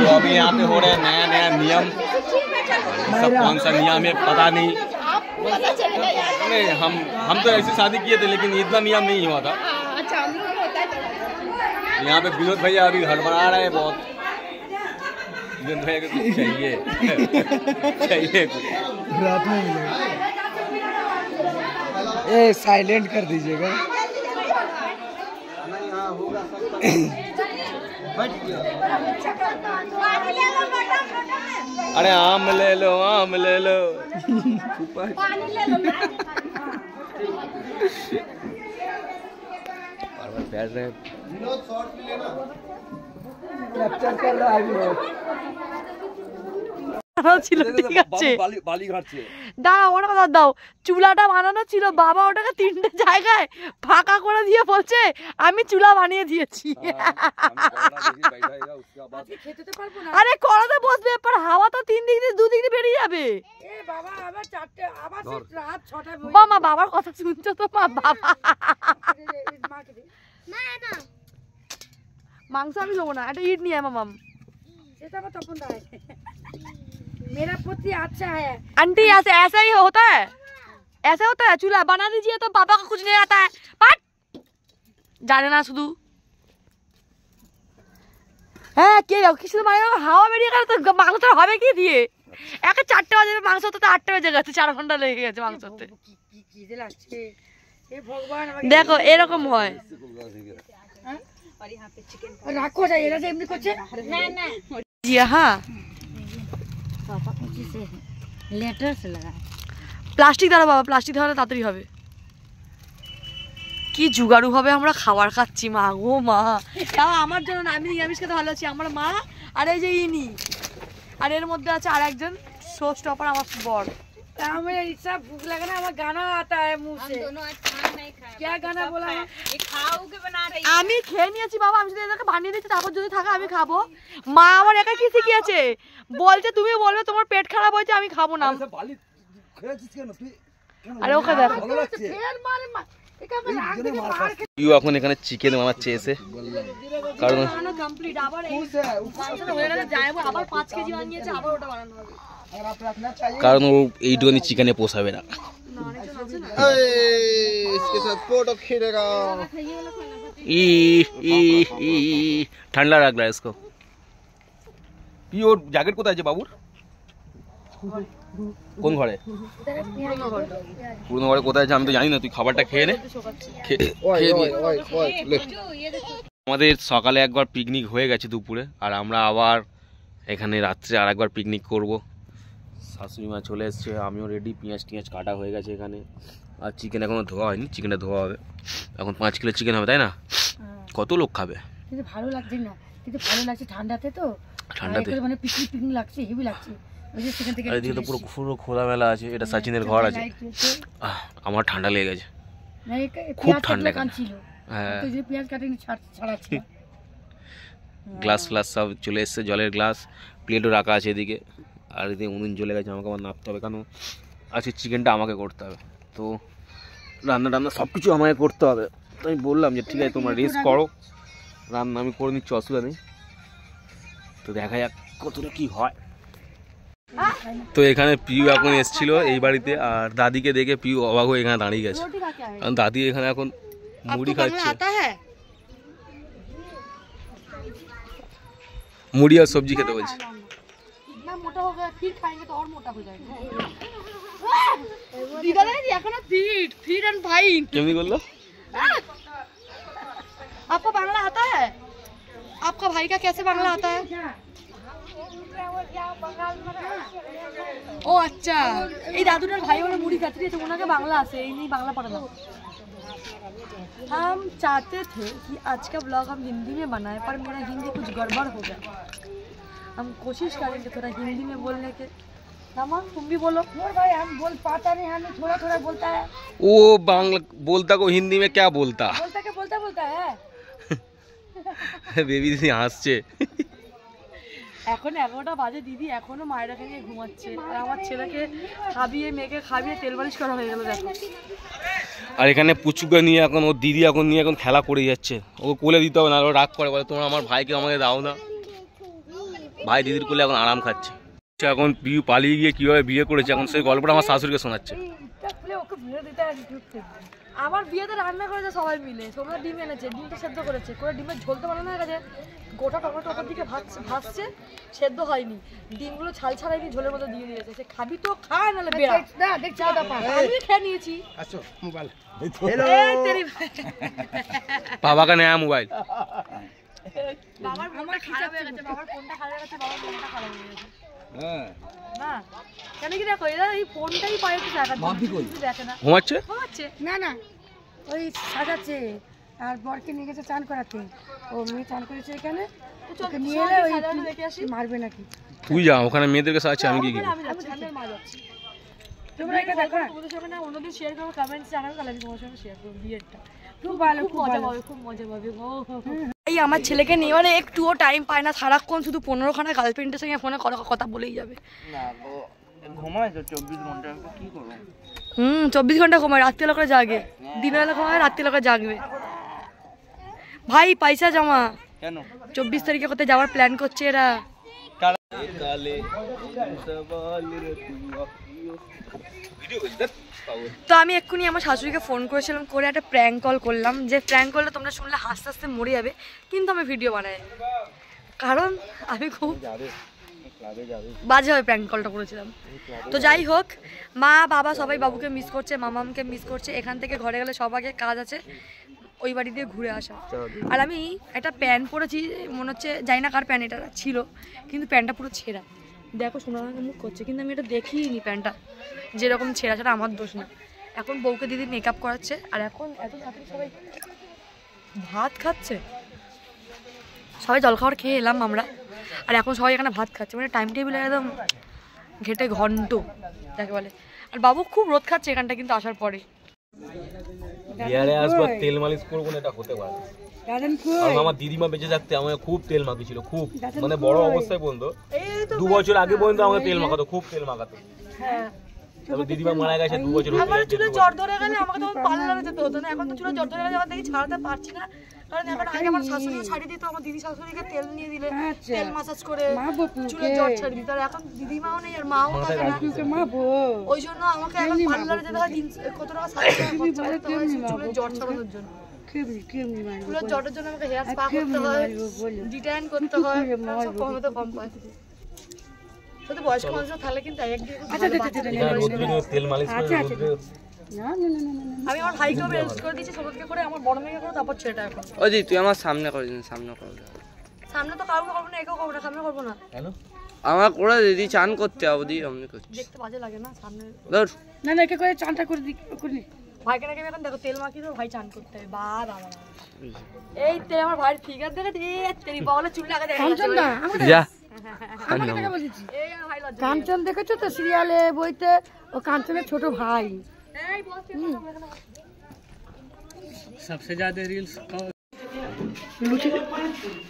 तो अभी यहाँ पे हो रहे हैं नया नया नियम, सब कौन सा नियम है पता नहीं। नहीं हम तो ऐसी शादी किए थे लेकिन इतना नियम नहीं हुआ था। यहाँ पे विनोद भैया अभी हड़बड़ा रहे हैं बहुत। विनोद भैया को कुछ चाहिए कुछ रात में ए साइलेंट कर दीजिएगा। अरे आम ले लो, आम ले लो। बैठ रहे कैप्चर कर रहा है ছিল ঠিক আছে দাঁড়া ওর কথা দাও। চুলাটা বানানো ছিল, বাবা ওটাকে 3টে জায়গায় ফাঁকা করে দিয়ে বলছে আমি চুলা বানিয়ে দিয়েছি। আরে কড়াতে বসবে, পর হাওয়া তো 3 দিক দিয়ে 2 দিক দিয়ে বেরিয়ে যাবে। মা বাবার কথা শুনছো তো মা? বাবা মাংস আমি নেবো না, একটা ইট নিয়ে মামাম। मेरा पुत्र अच्छा है आंटी, ऐसा ही होता है, ऐसा होता है। चूल्हा बना दीजिए तो पापा को कुछ नहीं आता है। पट जाने ना शुद्ध है किसी तो मारे हावा बेरिए गए तो मांस হবে কি দিয়ে? একে 4টে বাজে মাংস হতে 8টে বেজে গেছে, 4 ঘন্টা লেগে গেছে মাংস হতে। কি লাগছে হে ভগবান। দেখো এরকম হয়। और यहां पे चिकन রাখো যায়, এরা যে এমনি করছে না না জি। হ্যাঁ पापा कुछ से लेटर से लगा प्लास्टिक দাও বাবা, প্লাস্টিক ধরে তাড়াতাড়ি হবে। কি জুগাড়ু হবে আমরা খাবার খাচ্ছি মা গো মা। তাও আমার জন্য আমি নিরামিষ খেতে ভালো আছি, আমার মা আর এই যে ইনি, আর এর মধ্যে আছে আরেকজন শো স্টপার আমার বর। हमें ऐसा भूख लगा ना, हमें गाना आता है मुंह से। हम दोनों आज खाना नहीं खाया। क्या गाना बोला? ये खाओगे बना रही है। আমি খেয়ে নিয়েছি বাবা, আমি যদি এটাকে বানিয়ে দিচ্ছি তারপর যদি থাকে আমি খাবো। মা আমার একা কি শিখিয়েছে বলছে তুমি বলবে তোমার পেট খারাপ হয়েছে আমি খাবো না। আরে ওকে দেখো ইউ এখন এখানে চিকেন বানাচ্ছে এসে, কারণ কমপ্লিট আবার এই মাংসটা হয়ে গেলে যাইবো আবার 5 কেজি বানিয়েছে, আবার ওটা বানানো হবে। কারণ ও এইটুকুনি চিকেনে পোষাবে না। ঠান্ডা রাখ রা इसको। কি ওর জ্যাকেট কোথায় আছে বাবুর? কোন ঘরে? পুরনো ঘরে কোথায় আছে আমি তো জানি না, তুই খাবারটা খেয়ে নে। আমাদের সকালে একবার পিকনিক হয়ে গেছে দুপুরে, আর আমরা আবার এখানে রাত্রে আর একবার পিকনিক করব। শাশুড়ি মা চলে এসছে, আমিও রেডি, পেঁয়াজ টিয়াজ কাটা হয়ে গেছে এখানে। আর চিকেন এখনো ধোয়া হয়নি, চিকেনটা ধোয়া হবে। এখন 5 কিলো চিকেন হবে তাই না? কত লোক খাবে? কিন্তু ভালো লাগছে না, কিন্তু ভালো লাগছে ঠান্ডাতে তো, ঠান্ডাতে মানে পিকনিক পিকনিক লাগছে, হেভি লাগছে। ওই যে সেখান থেকে এদিকে তো পুরো খোলামেলা আছে, এটা সচিনের ঘর আছে। আমার ঠান্ডা লেগে গেছে, খুব ঠান্ডা ছিল। হ্যাঁ তো যে পেঁয়াজ কাটিনি ছাড়াচ্ছে। গ্লাস ফ্লাস সব চলে এসছে, জলের গ্লাস প্লেটও রাখা আছে এদিকে। আর এদিকে উনুন জ্বলে গেছে, আমাকে আবার নাপতে হবে, কারণ আজকে চিকেনটা আমাকে করতে হবে। তো রান্না সব কিছু আমাকে করতে হবে। তো আমি বললাম যে ঠিক আছে তোমরা রেস্ট করো, রান্না আমি করে নিচ্ছি, অসুবিধা নেই। তো দেখা যাক কতটা কি হয়। তো এখানে পিউ এখন এসেছিল এই বাড়িতে, আর দাদিকে দেখে পিউ অবাক হয়ে এখানে দাঁড়িয়ে গেছে, কারণ দাদি এখানে এখন মুড়ি খাচ্ছে। মুড়ি আর সবজি খেতে বলছে। কেমনি বললো? आपको बांग्ला आता है? आपका भाई का कैसे बांग्ला आता है? ও আচ্ছা, এই দাদুটার ভাই ওরা মুড়ি খাচ্ছে তো ওনাকে বাংলা আসে, এই নিয়ে বাংলা পড়া। हम चाहते थे कि आज का ब्लॉग हम हिंदी में बनाए, पर मेरा हिंदी कुछ गड़बड़ हो गया। हम कोशिश करेंगे थोड़ा हिंदी में बोलने के। नमन तुम भी बोलो। भाई हम बोल पाता नहीं, हम थोड़ा थोड़ा बोलता है। वो बांग्ला बोलता को हिंदी में क्या बोलता है বেবি দিদি হাসছে। এখন 11টা বাজে, দিদি এখনো মায়েরাকে নিয়ে ঘুমাচ্ছে, আর আমার ছেলেকে খাবিয়ে মেয়েকে খাবিয়ে তেল বালিশ করা হয়ে গেল দেখো। আর এখানে পুচুকে নিয়ে এখন ওর দিদি এখন নিয়ে খেলা করে যাচ্ছে, ওকে কোলে দিতে হবে না, রাগ করে বলে তোমরা আমার ভাইকে আমাকে দাও না। ভাই দিদির কোলে এখন আরাম খাচ্ছে। এখন পিউ পালিয়ে গিয়ে কিভাবে বিয়ে করেছে এখন সেই গল্পটা আমার শাশুড়িকে শোনাচ্ছে। আমার বিয়েতে রান্না করেছে সবাই মিলে, সবাই ডিম এনেছে, ডিমটা সেদ্ধ করেছে, করে ডিমের ঝোলটা বানানো হয়ে গেছে, গোটা টমেটো ওপর দিকে ভাসছে, সেদ্ধ হয়নি, ডিমগুলো ছাল ছাড়াইনি ঝোলের মধ্যে দিয়ে দিয়েছে। সে খাবি তো খা, নাহলে বেড়া। আমি খেয়ে নিয়েছি। বাবা কা নয়া মোবাইল। বাবার ফোনটা খারাপ হয়ে গেছে, বাবার ফোনটা খারাপ হয়ে গেছে, বাবার ফোনটা খারাপ হয়ে গেছে। না কেন কি দেখো, এরা এই ফোনটাই পায় একটু দেখে না, ঘুমাচ্ছে না না ওই সাজাচ্ছে আর বরকে নিয়ে গেছে চান করাতে, ও মেয়ে চান করেছে এখানে, ওকে নিয়ে এলে ওই দেখে আসি, মারবে নাকি। তুই যা ওখানে মেয়েদেরকে সাথে, আমি কি কি আমি যাচ্ছি, আমি মা যাচ্ছি। তোমরা এটা দেখো না, তোমাদের সঙ্গে না অন্যদিন শেয়ার করবো, কমেন্টস জানাবে, তাহলে আমি তোমার সঙ্গে শেয়ার করবো বিয়েরটা। খুব ভালো, খুব মজা পাবে, খুব মজা পাবে। এই আমার ছেলেকে নিয়ে মানে একটুও টাইম পায় না, সারাক্ষণ শুধু 15খানা গার্লফ্রেন্ডের সঙ্গে ফোনে কথা বলেই যাবে। ঘুমায় তো 24 ঘন্টা, কি করবো? 24 ঘন্টা ঘুমায়, রাত্রিবেলা করে জাগে, দিনের বেলা ঘুমায়, রাত্রিবেলা করে জাগবে। ভাই পয়সা জমা, কেন 24 তারিখে কোথায় যাওয়ার প্ল্যান করছে এরা। তো আমি এক্ষুনি আমার শাশুড়িকে ফোন করেছিলাম, করে একটা প্র্যাঙ্ক কল করলাম, যে প্র্যাঙ্ক কলটা তোমরা শুনলে হাসতে হাসতে মরে যাবে, কিন্তু আমি ভিডিও বানাই, কারণ আমি খুব বাজেভাবে প্র্যাঙ্ক কলটা করেছিলাম। তো যাই হোক, মা বাবা সবাই বাবুকে মিস করছে, মামামকে মিস করছে। এখান থেকে ঘরে গেলে সব আগে কাজ আছে ওই বাড়ি দিয়ে ঘুরে আসা। আর আমি একটা প্যান্ট পরেছি, মনে হচ্ছে জানি না কার প্যান্ট এটা ছিল, কিন্তু প্যান্টটা পুরো ছেঁড়া। দেখো সোনার মুখ করছে, কিন্তু আমি এটা দেখিনি প্যান্টটা যেরকম ছেঁড়া, সেটা আমার দোষ না। এখন বউকে দিদি মেকআপ করাচ্ছে, আর এখন এত তাড়াতাড়ি সবাই ভাত খাচ্ছে, সবাই জলখাবার খেয়ে এলাম আমরা, আর এখন সবাই এখানে ভাত খাচ্ছে, মানে টাইম টেবিল একদম ঘেটে ঘন্ট যাকে বলে। আর বাবু খুব রোদ খাচ্ছে এখানটা, কিন্তু আসার পরে বিয়ারে আসবো তেল মালিশ করবো না, এটা হতে পারে। কারণ আমার দিদিমা বেঁচে থাকতে আমাকে খুব তেল মাখিয়েছিল, খুব মানে বড় অবস্থায় পর্যন্ত 2 বছর আগে পর্যন্ত আমাকে তেল মাখাতো, খুব তেল মাখাতো। হ্যাঁ, তবে দিদিমা মারা গেছে 2 বছর আমার চুলে জ্বর ধরে গেলে আমাকে তো পার্লারে যেতে হতো না, এখন তো চুলে জ্বর ধরে গেলে আমার দেখি ছাড়াতে পারছি না, কারণ এখন আগে আমার শাশুড়িও ছাড়িয়ে দিত, আমার দিদি শাশুড়িকে তেল নিয়ে দিলে তেল মাসাজ করে চুলে জ্বর ছাড়িয়ে দিত, আর এখন দিদিমাও নেই আর মাও থাকে না, ওই জন্য আমাকে এখন পার্লারে যেতে হয়, কত টাকা 7 টাকা খরচা করতে হয় চুলে জ্বর ছাড়ানোর জন্য। চুলের জ্বরের জন্য আমাকে হেয়ার স্পা করতে হয়, ডিটাইন করতে হয়, সব কমে তো কম পায়। শুধু বয়স্ক মানুষ থাকলে কিন্তু একদিকে তেল মালিশ করে আমি আমার ভাইকেও রেস্ট করে দিয়েছি, সবাইকে করে আমার বড় মেয়েকে করে, তারপর ছেলেটা এখন। ওই দি তুই আমার সামনে করে দিন, সামনে করে দে। সামনে তো কাউকে করবো না, একেও করবো না, সামনে করবো না। কেন আমার করে দিদি চান করতে হবে, দি আমি করছি। দেখতে বাজে লাগে না সামনে। ধর না না একে করে চানটা করে দি, করে নি। ভাইকে নাকি এখন দেখো তেল মাখিয়ে দেবো, ভাই চান করতে হবে। বা বাবা এই তে আমার ভাইয়ের ফিগার দেখে তেরি বগলে চুল লাগা দেখে কাঞ্চন না, যা আমার কথা বলছি। এই আমার ভাই লজ্জা। কাঞ্চন দেখেছো তো সিরিয়ালে বইতে, ও কাঞ্চনের ছোট ভাই। এই বলছি सबसे ज्यादा रील्स লুচি,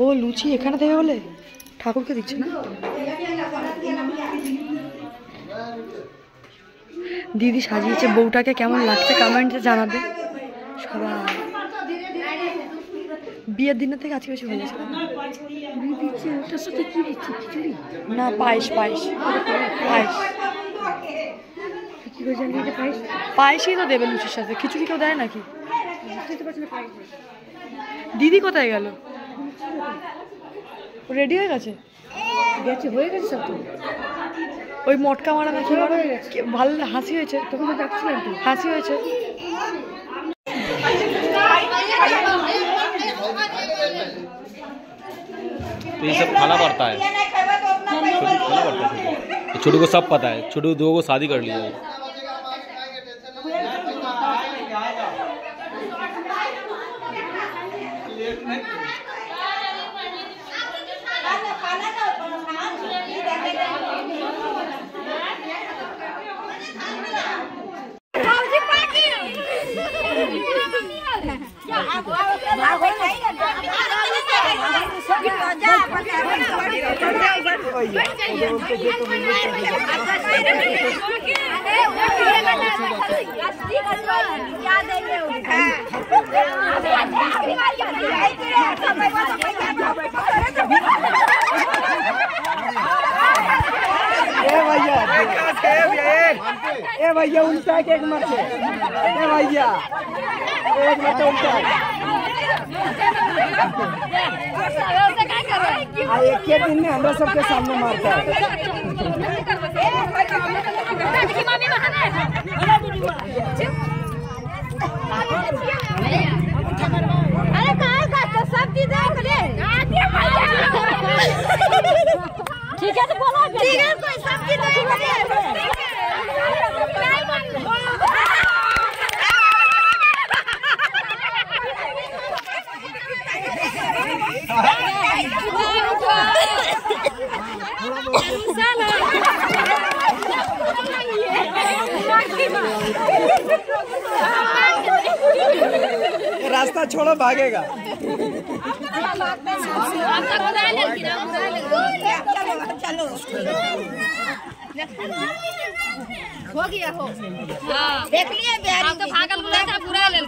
ও লুচি এখানে দেবে বলে ঠাকুরকে দিচ্ছে না। দিদি সাজিয়েছে বউটাকে, কেমন লাগছে কমেন্টে জানাবে সবাই। বিয়ের দিনের থেকে আজকে বেশি হয়েছে ওটার সাথে কি দিচ্ছে, খিচুড়ি না, পায়েস পায়েস পায়েস কি করে জানি এটা পাইস? পায়েসই তো দেবে লুচির সাথে, খিচুড়ি কেউ দেয় নাকি? বুঝতে পারছি না পাইস। দিদি কোথায় গেল? রেডি হয়ে গেছে? গেছে, হয়ে গেছে সব তো। ওই মটকা মারা নাকি ভালো হাসি হয়েছে, তখন তো ডাকছিলাম তো। হাসি হয়েছে। तो ये सब खाना पड़ता है, खाना पड़ता है। छोटू को सब पता है, छोटू 2 को शादी कर लिया है। ए भैया उल्टा है कि एक मत है? ए भैया एक मत उल्टा है। एक के दिन में हमरा सबके सामने मारता है। अरे कहाँ का सब चीज ठीक है तो बोलो ठीक है कोई सब चीज रास्ता छोड़ो भागेगा। हो गया हो देख लिए तो भागल बुला था बुरा ले